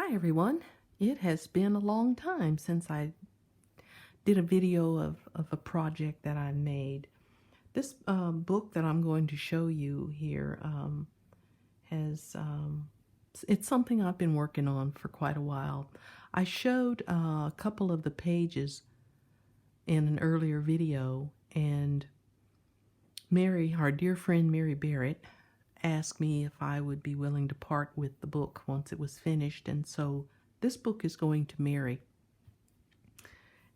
Hi everyone. It has been a long time since I did a video of a project that I made. This book that I'm going to show you here has it's something I've been working on for quite a while. I showed a couple of the pages in an earlier video, and Mary, our dear friend Mary Barrett, asked me if I would be willing to part with the book once it was finished, and so this book is going to Mary.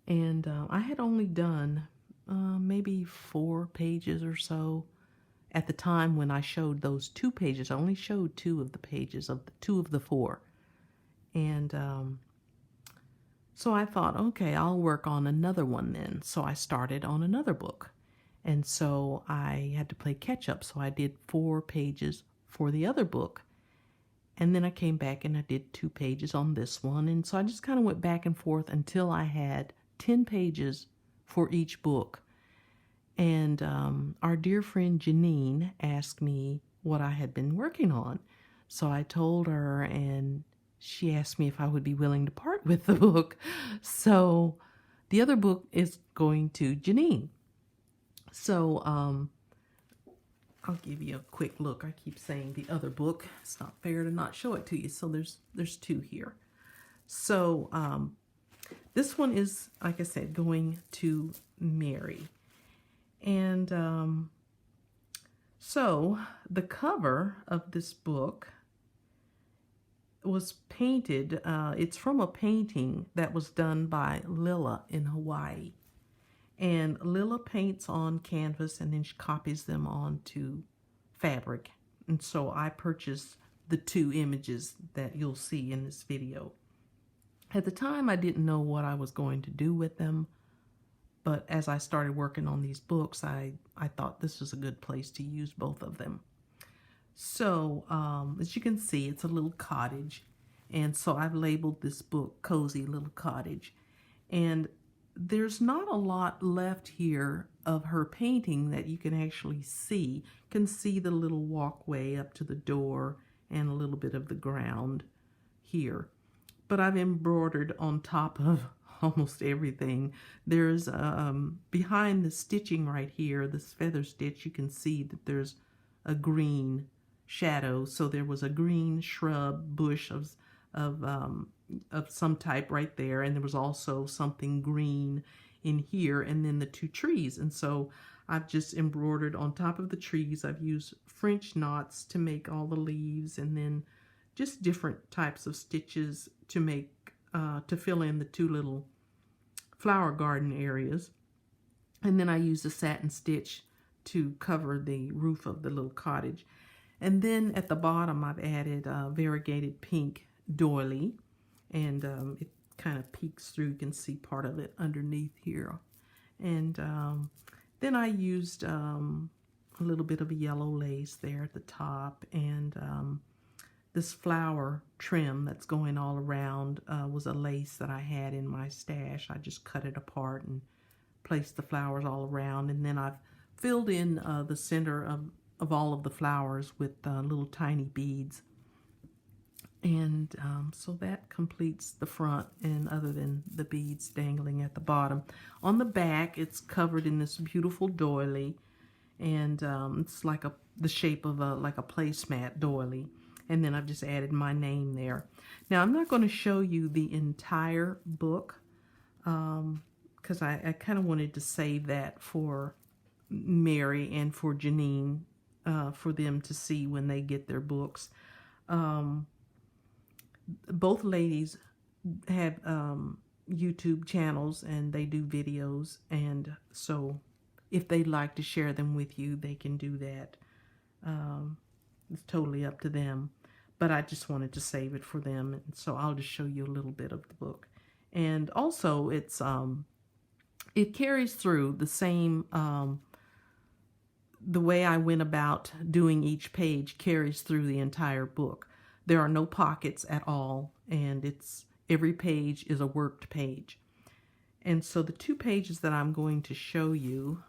And I had only done maybe 4 pages or so at the time when I showed those 2 pages. I only showed 2 of the pages of the 2 of the 4. And so I thought, okay, I'll work on another one then. So I started on another book. And so I had to play catch up. So I did 4 pages for the other book. And then I came back and I did 2 pages on this one. And so I just kind of went back and forth until I had 10 pages for each book. And our dear friend Janine asked me what I had been working on. So I told her, and she asked me if I would be willing to part with the book. So the other book is going to Janine. So I'll give you a quick look. I keep saying the other book. It's not fair to not show it to you. So there's 2 here. So this one is, like I said, going to Mary. And so the cover of this book was painted. It's from a painting that was done by Lila in Hawaii. And Lila paints on canvas and then she copies them onto fabric. And so I purchased the 2 images that you'll see in this video. At the time, I didn't know what I was going to do with them. But as I started working on these books, I thought this was a good place to use both of them. So as you can see, it's a little cottage. And so I've labeled this book Cozy Little Cottage. And there's not a lot left here of her painting that you can actually see. You can see the little walkway up to the door and a little bit of the ground here. But I've embroidered on top of almost everything. There's behind the stitching right here, this feather stitch, you can see that there's a green shadow. So there was a green shrub bush of some type right there, and there was also something green in here, and then the 2 trees. And so I've just embroidered on top of the trees. I've used French knots to make all the leaves, and then just different types of stitches to make to fill in the 2 little flower garden areas. And then I used a satin stitch to cover the roof of the little cottage. And then at the bottom I've added variegated pink doily, and it kind of peeks through. You can see part of it underneath here. And then I used a little bit of a yellow lace there at the top, and this flower trim that's going all around was a lace that I had in my stash. I just cut it apart and placed the flowers all around, and then I've filled in the center of all of the flowers with little tiny beads. And so that completes the front, and other than the beads dangling at the bottom. On the back, it's covered in this beautiful doily, and it's like the shape of like a placemat doily. And then I've just added my name there. Now, I'm not going to show you the entire book because I kind of wanted to save that for Mary and for Janine for them to see when they get their books. Both ladies have YouTube channels and they do videos, and so if they'd like to share them with you, they can do that. It's totally up to them, but I just wanted to save it for them, and so I'll just show you a little bit of the book. And also it's it carries through the same the way I went about doing each page carries through the entire book. There are no pockets at all, and every page is a worked page. And so the 2 pages that I'm going to show you,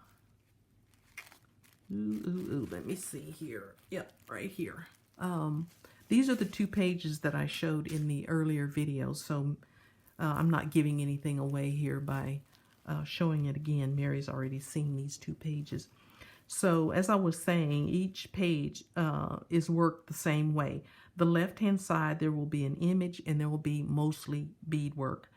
let me see here. Yep, right here. These are the 2 pages that I showed in the earlier video, so I'm not giving anything away here by showing it again. Mary's already seen these 2 pages. So as I was saying, each page is worked the same way. The left-hand side, there will be an image and there will be mostly beadwork.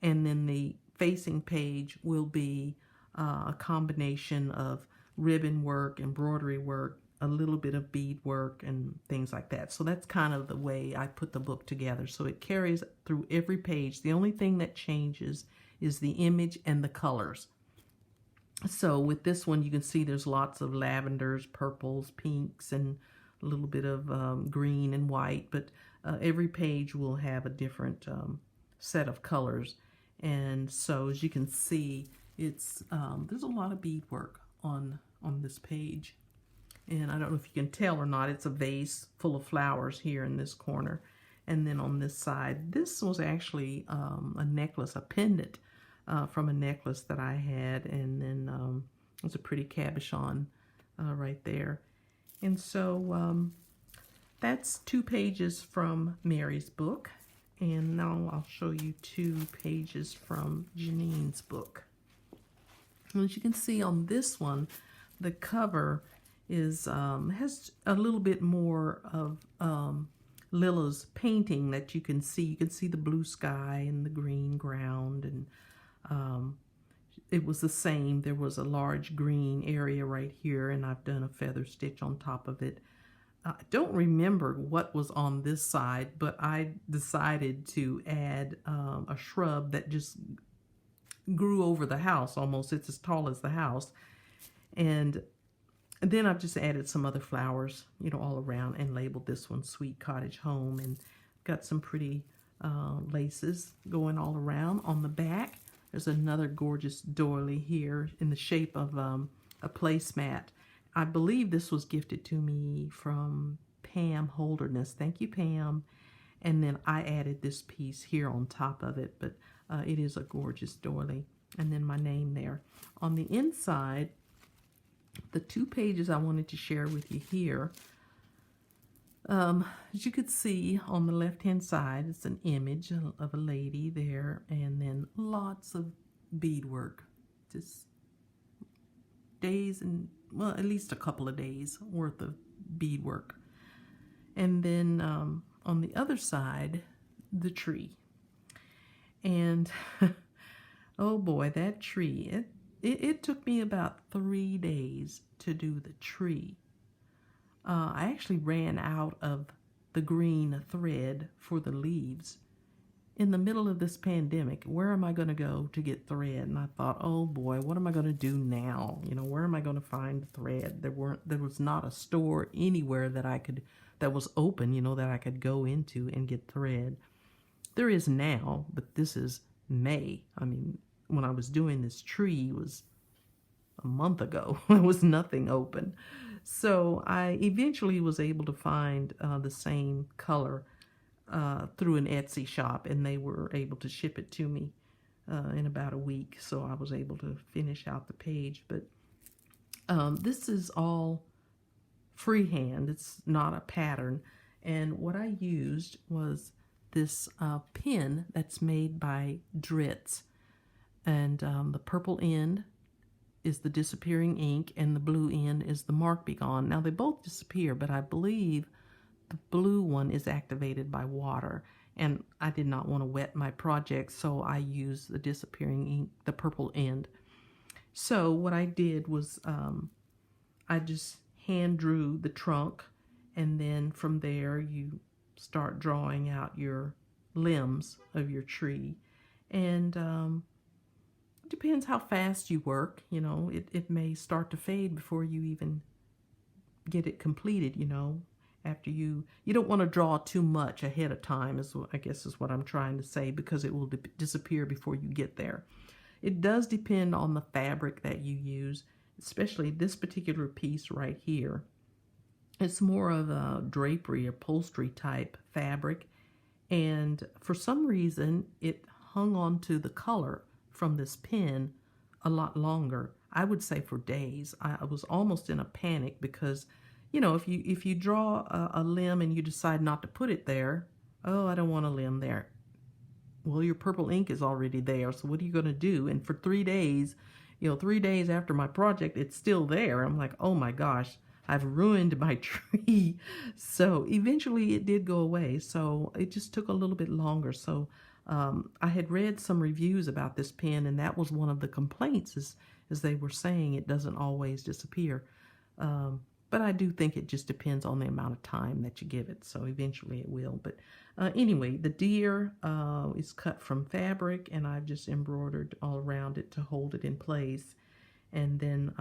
And then the facing page will be a combination of ribbon work, embroidery work, a little bit of beadwork and things like that. So that's kind of the way I put the book together. So it carries through every page. The only thing that changes is the image and the colors. So with this one, you can see there's lots of lavenders, purples, pinks, and a little bit of green and white. But every page will have a different set of colors. And so as you can see, it's there's a lot of beadwork on this page. And I don't know if you can tell or not, it's a vase full of flowers here in this corner. And then on this side, this was actually a necklace, a pendant from a necklace that I had. And then it's a pretty cabochon right there. And so that's 2 pages from Mary's book. And now I'll show you 2 pages from Janine's book. As you can see on this one, the cover is has a little bit more of Lilla's painting that you can see. You can see the blue sky and the green ground, and it was the same. There was a large green area right here, and I've done a feather stitch on top of it. I don't remember what was on this side, but I decided to add a shrub that just grew over the house almost. It's as tall as the house. And then I've just added some other flowers, you know, all around, and labeled this one Sweet Cottage Home, and got some pretty laces going all around. On the back, there's another gorgeous doily here in the shape of a placemat. I believe this was gifted to me from Pam Holderness. Thank you, Pam. And then I added this piece here on top of it, but it is a gorgeous doily. And then my name there. On the inside, the 2 pages I wanted to share with you here, as you could see on the left-hand side, it's an image of a lady there, and then lots of beadwork. Just days and, well, at least a couple of days worth of beadwork. And then on the other side, the tree. And oh boy, that tree, it took me about 3 days to do the tree. I actually ran out of the green thread for the leaves in the middle of this pandemic. Where am I going to go to get thread? And I thought, oh boy, what am I going to do now? You know, where am I going to find thread? There was not a store anywhere that was open, you know, that I could go into and get thread. There is now, but this is May. I mean, when I was doing this tree was a month ago. There was nothing open. So I eventually was able to find the same color through an Etsy shop, and they were able to ship it to me in about a week. So I was able to finish out the page. But this is all freehand. It's not a pattern. And what I used was this pin that's made by Dritz. And the purple end is the disappearing ink, and the blue end is the Mark Be Gone. Now, they both disappear, but I believe the blue one is activated by water. And I did not want to wet my project, so I used the disappearing ink, the purple end. So what I did was I just hand drew the trunk, and then from there you start drawing out your limbs of your tree. And it depends how fast you work. You know, it may start to fade before you even get it completed, you know. After you don't want to draw too much ahead of time, I guess is what I'm trying to say, because it will disappear before you get there. It does depend on the fabric that you use, especially this particular piece right here. It's more of a drapery, upholstery type fabric, and for some reason it hung on to the color from this pin a lot longer. I would say for days. I was almost in a panic because you know, if you draw a limb and you decide not to put it there, oh, I don't want a limb there. Well, your purple ink is already there, so what are you going to do? And for 3 days, you know, 3 days after my project, it's still there. I'm like, oh my gosh, I've ruined my tree. So eventually it did go away. So it just took a little bit longer. So I had read some reviews about this pen, and that was one of the complaints, is they were saying it doesn't always disappear. But I do think it just depends on the amount of time that you give it. So eventually it will. But anyway, the deer is cut from fabric, and I've just embroidered all around it to hold it in place. And then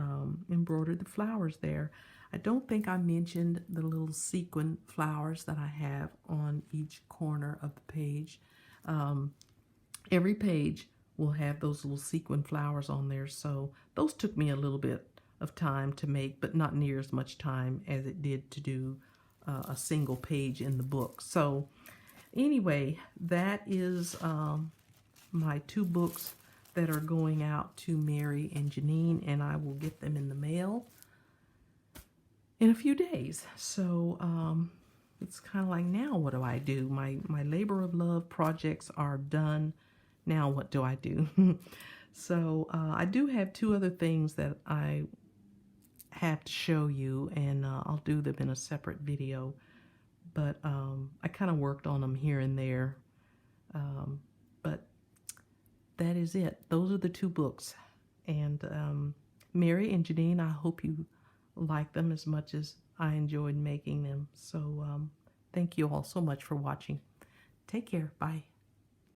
embroidered the flowers there. I don't think I mentioned the little sequin flowers that I have on each corner of the page. Every page will have those little sequin flowers on there. So those took me a little bit of time to make, but not near as much time as it did to do a single page in the book. So anyway, that is my 2 books that are going out to Mary and Janine, and I will get them in the mail in a few days. So it's kind of like, now what do I do? My labor of love projects are done. Now what do I do? So I do have 2 other things that I have to show you, and I'll do them in a separate video. But I kind of worked on them here and there. But that is it. Those are the 2 books. And Mary and Janine, I hope you like them as much as I enjoyed making them. So thank you all so much for watching. Take care. Bye.